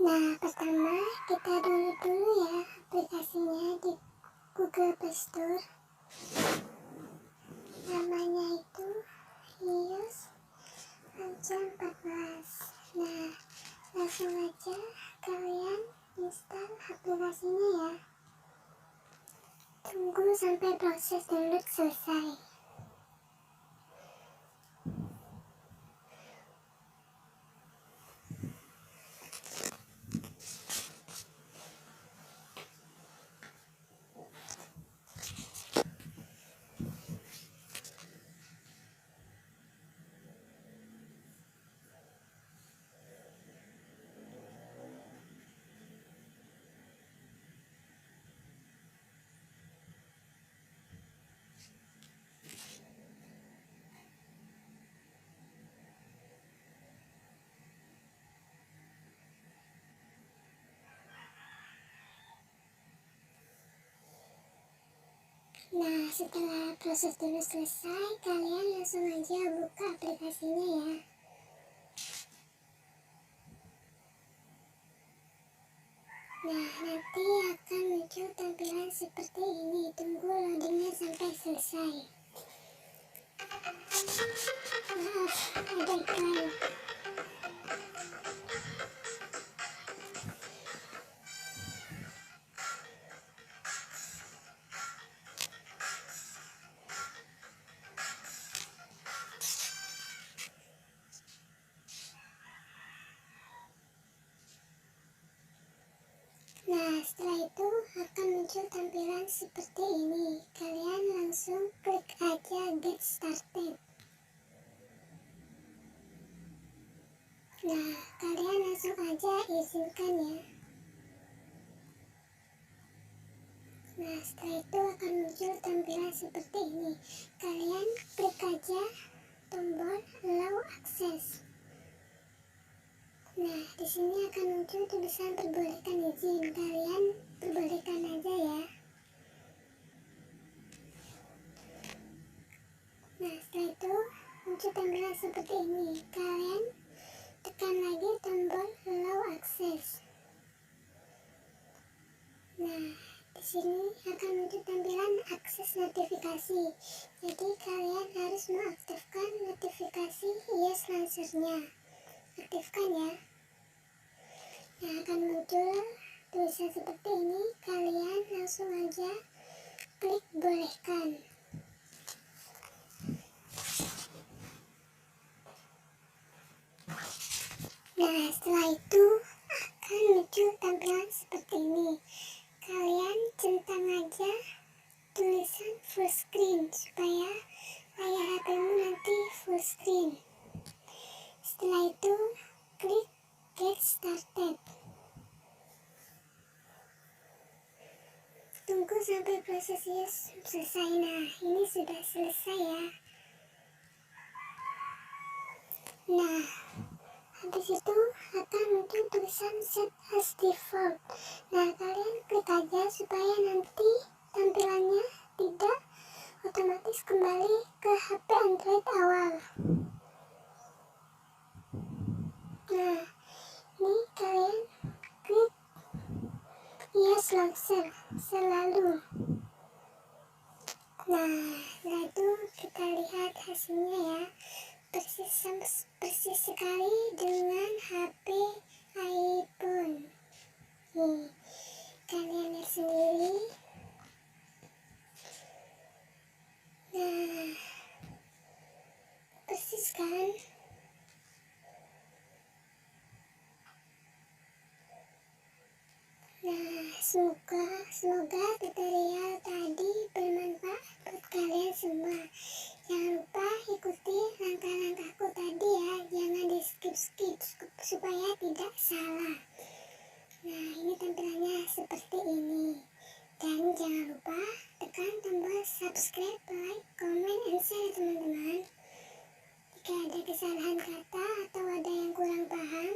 Nah, pertama kita download dulu ya aplikasinya di Google Play Store. Namanya itu iOS versi 14. Nah, langsung aja kalian install aplikasinya ya. Tunggu sampai proses download selesai. Nah, setelah proses download selesai, kalian langsung aja buka aplikasinya ya. Nah, nanti akan muncul tampilan seperti ini. Tunggu loadingnya sampai selesai. Maaf, ada iklan. Nah, setelah itu akan muncul tampilan seperti ini. Kalian langsung klik aja get started. Nah, kalian langsung aja izinkan ya. Nah, setelah itu akan muncul tampilan seperti ini. Kalian klik aja tombol allow access. Nah, di sini akan muncul tulisan perbolehkan izin. Kalian perbolehkan aja ya. Nah, setelah itu muncul tampilan seperti ini. Kalian tekan lagi tombol allow access. Nah, di sini akan muncul tampilan akses notifikasi. Jadi kalian harus mengaktifkan notifikasi yes launcher-nya. Aktifkan ya. Nah, akan muncul tulisan seperti ini. Kalian langsung aja klik bolehkan. Nah, setelah itu akan muncul tampilan seperti ini. Kalian centang aja tulisan full screen supaya layar HP-mu nanti full screen. Setelah itu klik get started. Tunggu sampai prosesnya selesai. Nah, ini sudah selesai ya. Nah, habis itu akan muncul tulisan set as default. Nah, kalian klik aja supaya nanti tampilannya tidak otomatis kembali ke HP Android awal. Nah, ini kalian klik yes launcher selalu. Nah, setelah itu kita lihat hasilnya ya. Persis sekali dengan HP iPhone. Nih, kalian lihat sendiri. Nah, persis kan? Nah, semoga tutorial tadi bermanfaat buat kalian semua. Jangan lupa ikuti langkah-langkahku tadi ya. Jangan di skip supaya tidak salah. Nah, ini tampilannya seperti ini. Dan jangan lupa tekan tombol subscribe, like, comment, and share teman-teman. Jika ada kesalahan kata atau ada yang kurang paham,